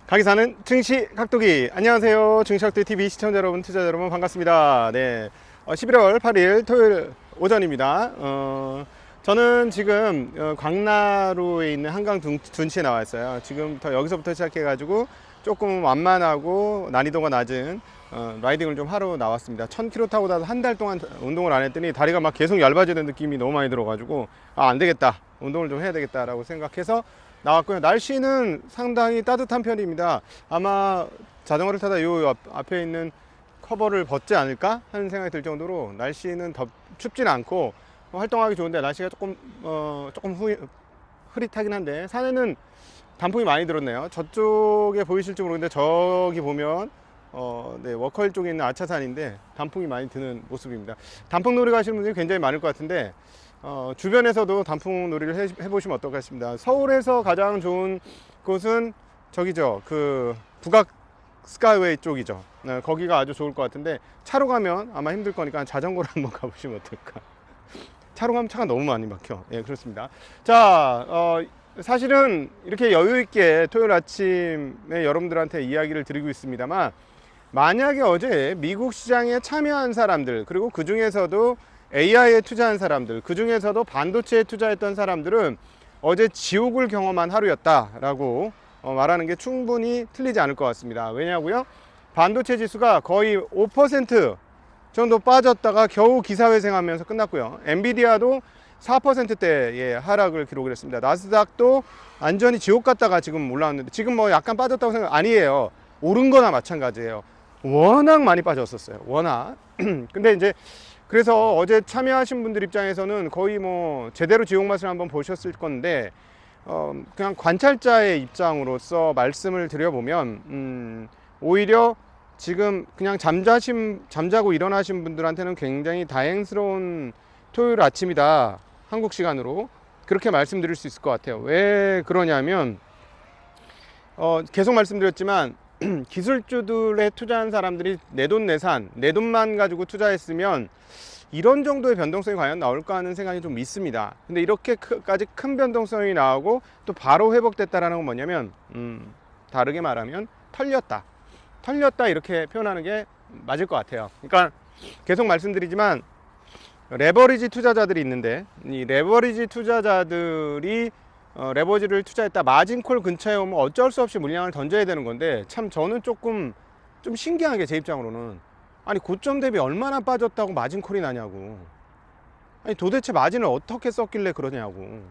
가기 사는 증시 각도기. 안녕하세요. 증시 각도기 TV 시청자 여러분, 투자자 여러분 반갑습니다. 네, 11월 8일 토요일 오전입니다. 저는 지금 광나루에 있는 한강 둔치에 나와 있어요. 지금부터 여기서부터 시작해가지고 조금 완만하고 난이도가 낮은 라이딩을 좀 하러 나왔습니다. 1000km 타고 나서 한 달 동안 운동을 안 했더니 다리가 막 계속 얇아지는 느낌이 너무 많이 들어가지고 안 되겠다, 운동을 좀 해야 되겠다라고 생각해서 나왔고요. 날씨는 상당히 따뜻한 편입니다. 아마 자전거를 타다 요 앞에 있는 커버를 벗지 않을까 하는 생각이 들 정도로 날씨는 춥진 않고 활동하기 좋은데, 날씨가 조금 흐릿하긴 한데 산에는 단풍이 많이 들었네요. 저쪽에 보이실지 모르겠는데 저기 보면 네, 워커힐 쪽에 있는 아차산인데 단풍이 많이 드는 모습입니다. 단풍 놀이 가시는 분들이 굉장히 많을 것 같은데 주변에서도 단풍 놀이를 해보시면 어떨까 싶습니다. 서울에서 가장 좋은 곳은 저기죠, 그 북악 스카이웨이 쪽이죠. 네, 거기가 아주 좋을 것 같은데 차로 가면 아마 힘들 거니까 자전거로 한번 가보시면 어떨까. 차로 가면 차가 너무 많이 막혀. 예, 그렇습니다. 자, 사실은 이렇게 여유 있게 토요일 아침에 여러분들한테 이야기를 드리고 있습니다만, 만약에 어제 미국 시장에 참여한 사람들, 그리고 그 중에서도 AI에 투자한 사람들, 그 중에서도 반도체에 투자했던 사람들은 어제 지옥을 경험한 하루였다라고 말하는 게 충분히 틀리지 않을 것 같습니다. 왜냐고요? 반도체 지수가 거의 5% 정도 빠졌다가 겨우 기사회생하면서 끝났고요. 엔비디아도 4%대의 하락을 기록을 했습니다. 나스닥도 완전히 지옥 갔다가 지금 올라왔는데, 지금 뭐 약간 빠졌다고 생각 아니에요. 오른 거나 마찬가지예요. 워낙 많이 빠졌었어요. 워낙. 근데 이제 그래서 어제 참여하신 분들 입장에서는 거의 뭐 제대로 지옥 맛을 한번 보셨을 건데, 그냥 관찰자의 입장으로서 말씀을 드려보면, 오히려 지금 그냥 잠자고 일어나신 분들한테는 굉장히 다행스러운 토요일 아침이다, 한국 시간으로 그렇게 말씀드릴 수 있을 것 같아요. 왜 그러냐면 계속 말씀드렸지만 기술주들에 투자한 사람들이 내돈내산, 내 돈만 가지고 투자했으면 이런 정도의 변동성이 과연 나올까 하는 생각이 좀 있습니다. 근데 이렇게까지 큰 변동성이 나오고 또 바로 회복됐다라는 건 뭐냐면, 다르게 말하면 털렸다 이렇게 표현하는 게 맞을 것 같아요. 그러니까 계속 말씀드리지만 레버리지 투자자들이 있는데, 이 레버리지 투자자들이 레버리지를 투자했다 마진콜 근처에 오면 어쩔 수 없이 물량을 던져야 되는 건데, 참 저는 좀 신기한 게, 제 입장으로는 아니 고점 대비 얼마나 빠졌다고 마진콜이 나냐고, 아니 도대체 마진을 어떻게 썼길래 그러냐고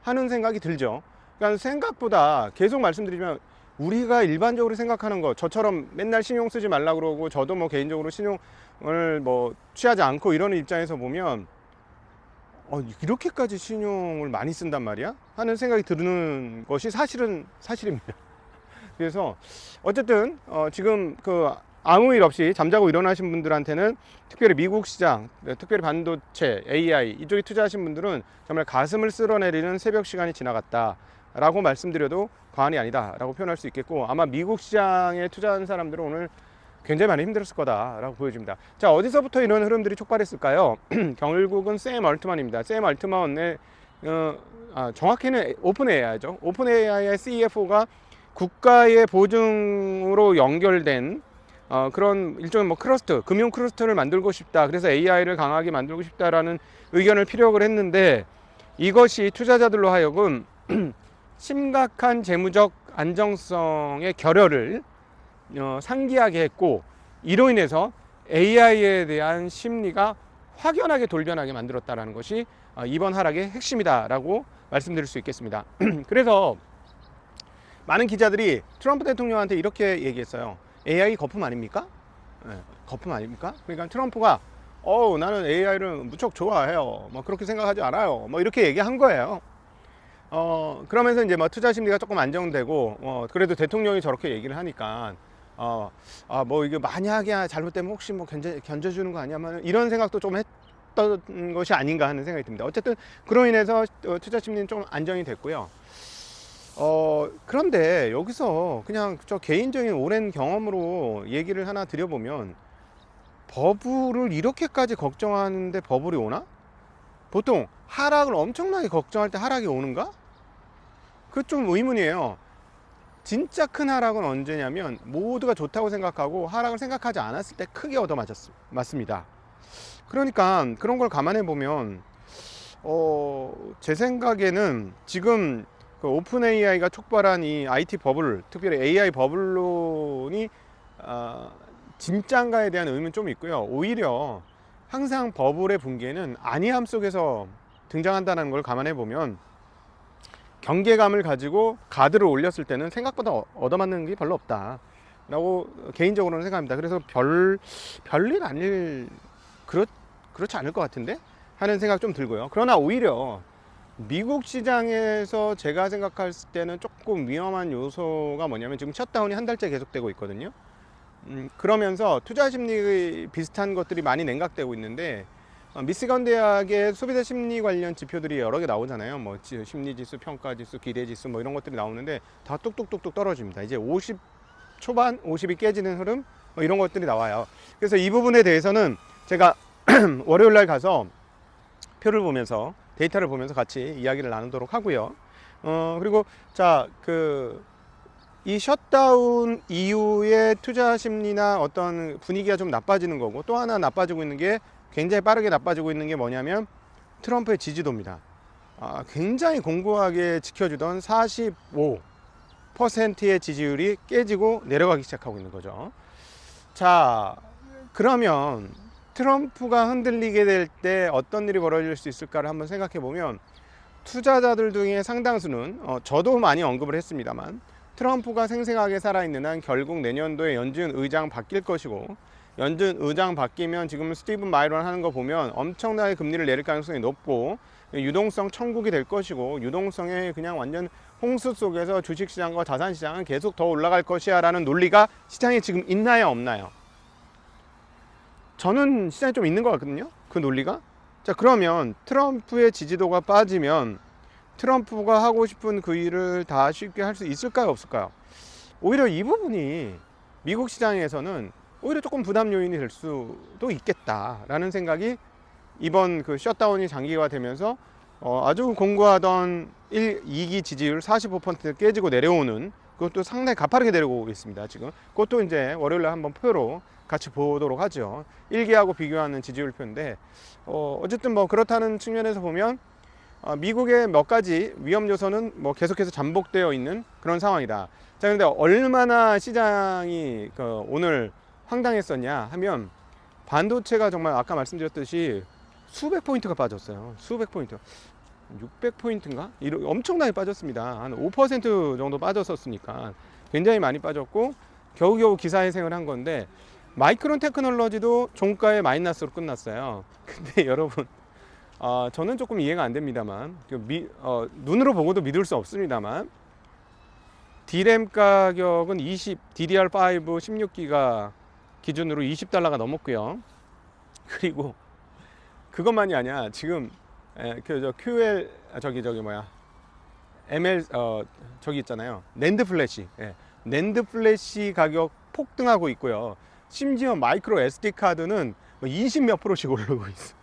하는 생각이 들죠. 그러니까 생각보다, 계속 말씀드리면 우리가 일반적으로 생각하는 거, 저처럼 맨날 신용 쓰지 말라고 그러고 저도 뭐 개인적으로 신용을 뭐 취하지 않고 이러는 입장에서 보면 이렇게까지 신용을 많이 쓴단 말이야? 하는 생각이 드는 것이 사실입니다. 그래서 어쨌든 지금 아무 일 없이 잠자고 일어나신 분들한테는, 특별히 미국 시장, 특별히 반도체, AI 이쪽에 투자하신 분들은 정말 가슴을 쓸어내리는 새벽 시간이 지나갔다 라고 말씀드려도 과언이 아니다 라고 표현할 수 있겠고, 아마 미국 시장에 투자한 사람들은 오늘 굉장히 많이 힘들었을 거다 라고 보여집니다. 자, 어디서부터 이런 흐름들이 촉발했을까요? 결국은 샘 얼트만입니다. 샘 얼트만의 정확히는 오픈 AI죠. 오픈 AI의 CFO가 국가의 보증으로 연결된 그런 일종의 뭐 크러스트, 금융 크러스트를 만들고 싶다, 그래서 AI를 강하게 만들고 싶다라는 의견을 피력을 했는데, 이것이 투자자들로 하여금 심각한 재무적 안정성의 결여를 상기하게 했고, 이로 인해서 AI에 대한 심리가 확연하게 돌변하게 만들었다는 것이 이번 하락의 핵심이다라고 말씀드릴 수 있겠습니다. 그래서 많은 기자들이 트럼프 대통령한테 이렇게 얘기했어요. AI 거품 아닙니까? 네, 거품 아닙니까? 그러니까 트럼프가 나는 AI를 무척 좋아해요, 뭐 그렇게 생각하지 않아요, 뭐 이렇게 얘기한 거예요. 그러면서 이제 뭐 투자 심리가 조금 안정되고, 그래도 대통령이 저렇게 얘기를 하니까 뭐 이게 만약에 잘못되면 혹시 뭐 견뎌주는 거 아니야, 이런 생각도 좀 했던 것이 아닌가 하는 생각이 듭니다. 어쨌든 그로 인해서 투자 심리는 좀 안정이 됐고요. 그런데 여기서 그냥 저 개인적인 오랜 경험으로 얘기를 하나 드려보면, 버블을 이렇게까지 걱정하는데 버블이 오나? 보통 하락을 엄청나게 걱정할 때 하락이 오는가? 그 좀 의문이에요. 진짜 큰 하락은 언제냐면 모두가 좋다고 생각하고 하락을 생각하지 않았을 때 크게 맞습니다. 그러니까 그런 걸 감안해 보면 제 생각에는 지금 그 오픈 AI가 촉발한 이 IT 버블, 특별히 AI 버블론이 진짜인가에 대한 의문은 좀 있고요. 오히려 항상 버블의 붕괴는 안이함 속에서 등장한다는 걸 감안해 보면 경계감을 가지고 가드를 올렸을 때는 생각보다 얻어맞는 게 별로 없다 라고 개인적으로는 생각합니다. 그래서 별일 아닐 그렇지 않을 것 같은데 하는 생각 좀 들고요. 그러나 오히려 미국 시장에서 제가 생각할 때는 조금 위험한 요소가 뭐냐면 지금 셧다운이 한 달째 계속되고 있거든요. 그러면서 투자 심리 비슷한 것들이 많이 냉각되고 있는데 미시건 대학의 소비자 심리 관련 지표들이 여러 개 나오잖아요. 뭐 심리 지수, 평가 지수, 기대 지수 뭐 이런 것들이 나오는데 다 뚝뚝뚝뚝 떨어집니다. 이제 50 초반, 50이 깨지는 흐름 뭐 이런 것들이 나와요. 그래서 이 부분에 대해서는 제가 월요일 날 가서 표를 보면서 데이터를 보면서 같이 이야기를 나누도록 하고요. 그리고 이 셧다운 이후에 투자 심리나 어떤 분위기가 좀 나빠지는 거고, 또 하나 나빠지고 있는 게, 굉장히 빠르게 나빠지고 있는 게 뭐냐면 트럼프의 지지도입니다. 굉장히 공고하게 지켜주던 45%의 지지율이 깨지고 내려가기 시작하고 있는 거죠. 자, 그러면 트럼프가 흔들리게 될 때 어떤 일이 벌어질 수 있을까를 한번 생각해 보면, 투자자들 중에 상당수는 저도 많이 언급을 했습니다만 트럼프가 생생하게 살아있는 한 결국 내년도에 연준 의장 바뀔 것이고, 연준 의장 바뀌면 지금 스티븐 마이런 하는 거 보면 엄청나게 금리를 내릴 가능성이 높고 유동성 천국이 될 것이고, 유동성의 그냥 완전 홍수 속에서 주식시장과 자산시장은 계속 더 올라갈 것이야 라는 논리가 시장에 지금 있나요 없나요? 저는 시장에 좀 있는 것 같거든요, 그 논리가. 자, 그러면 트럼프의 지지도가 빠지면 트럼프가 하고 싶은 그 일을 다 쉽게 할 수 있을까요 없을까요? 오히려 이 부분이 미국 시장에서는 오히려 조금 부담 요인이 될 수도 있겠다라는 생각이, 이번 그 셧다운이 장기화되면서 아주 공고하던 2기 지지율 45% 깨지고 내려오는, 그것도 상당히 가파르게 내려오고 있습니다. 지금 그것도 이제 월요일에 한번 표로 같이 보도록 하죠. 1기하고 비교하는 지지율 표인데, 어쨌든 뭐 그렇다는 측면에서 보면 미국의 몇 가지 위험 요소는 뭐 계속해서 잠복되어 있는 그런 상황이다. 자, 그런데 얼마나 시장이 오늘 황당했었냐 하면, 반도체가 정말 아까 말씀드렸듯이 수백 포인트가 빠졌어요. 수백 포인트. 600포인트인가? 엄청나게 빠졌습니다. 한 5% 정도 빠졌었으니까 굉장히 많이 빠졌고, 겨우겨우 기사회생을 한 건데, 마이크론 테크놀로지도 종가의 마이너스로 끝났어요. 근데 여러분, 저는 조금 이해가 안 됩니다만, 눈으로 보고도 믿을 수 없습니다만, D램 가격은 DDR5 16기가 기준으로 $20가 넘었고요. 그리고 그것만이 아니야. 지금 QL ML 저기 있잖아요. 낸드 플래시. 낸드 플래시 가격 폭등하고 있고요. 심지어 마이크로 SD 카드는 20 몇 %씩 오르고 있어.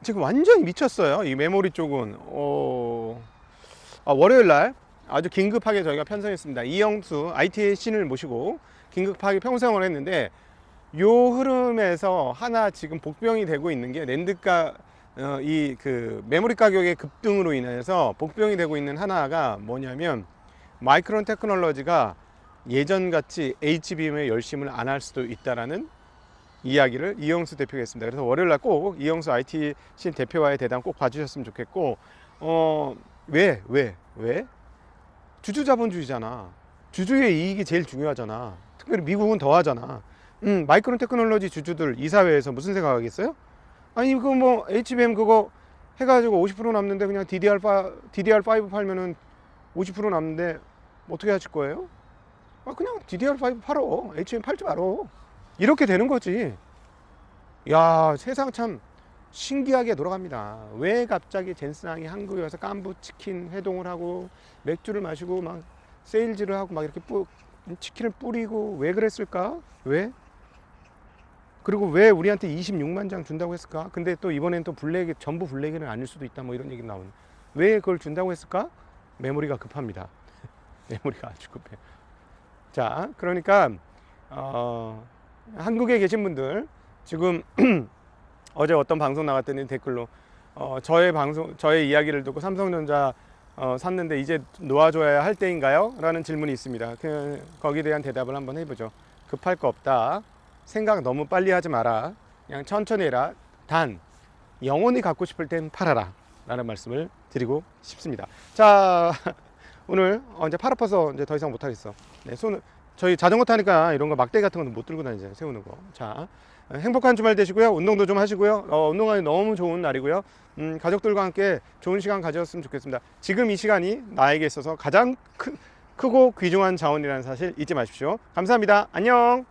지금 완전히 미쳤어요. 이 메모리 쪽은. 월요일 날 아주 긴급하게 저희가 편성했습니다. 이영수 IT의 신을 모시고 긴급하게 편성을 했는데, 요 흐름에서 하나 지금 복병이 되고 있는 게, 낸드가 메모리 가격의 급등으로 인해서 복병이 되고 있는 하나가 뭐냐면, 마이크론 테크놀로지가 예전같이 HBM에 열심을 안 할 수도 있다라는 이야기를 이영수 대표가 했습니다. 그래서 월요일날 꼭 이영수 IT 신 대표와의 대담 꼭 봐주셨으면 좋겠고, 왜? 주주자본주의잖아. 주주의 이익이 제일 중요하잖아. 특별히 미국은 더 하잖아. 마이크론 테크놀로지 주주들 이사회에서 무슨 생각하겠어요? 아니, 그거 뭐 HBM 그거 해가지고 50% 남는데 그냥 DDR5 팔면은 50% 남는데 어떻게 하실 거예요? 그냥 DDR5 팔어. HBM 팔지 말어. 이렇게 되는 거지. 야, 세상 참 신기하게 돌아갑니다. 왜 갑자기 젠슨항이 한국에 와서 깐부 치킨 회동을 하고 맥주를 마시고 막 세일즈를 하고 막 이렇게 치킨을 뿌리고, 왜 그랬을까? 왜? 그리고 왜 우리한테 26만 장 준다고 했을까? 근데 또 이번엔 또 전부 블랙은 아닐 수도 있다, 뭐 이런 얘기 나오는. 왜 그걸 준다고 했을까? 메모리가 급합니다. 메모리가 아주 급해요. 자, 그러니까 한국에 계신 분들 지금 어제 어떤 방송 나갔더니 댓글로 저의 이야기를 듣고 삼성전자 샀는데 이제 놓아줘야 할 때인가요? 라는 질문이 있습니다. 거기에 대한 대답을 한번 해보죠. 급할 거 없다. 생각 너무 빨리 하지 마라. 그냥 천천히 해라. 단 영원히 갖고 싶을 땐 팔아라. 라는 말씀을 드리고 싶습니다. 자, 오늘 이제 팔 아파서 이제 더 이상 못하겠어. 네, 저희 자전거 타니까 이런 거 막대 같은 건 못 들고 다니잖아요. 세우는 거. 자, 행복한 주말 되시고요. 운동도 좀 하시고요. 운동하기 너무 좋은 날이고요. 가족들과 함께 좋은 시간 가졌으면 좋겠습니다. 지금 이 시간이 나에게 있어서 가장 크고 귀중한 자원이라는 사실 잊지 마십시오. 감사합니다. 안녕.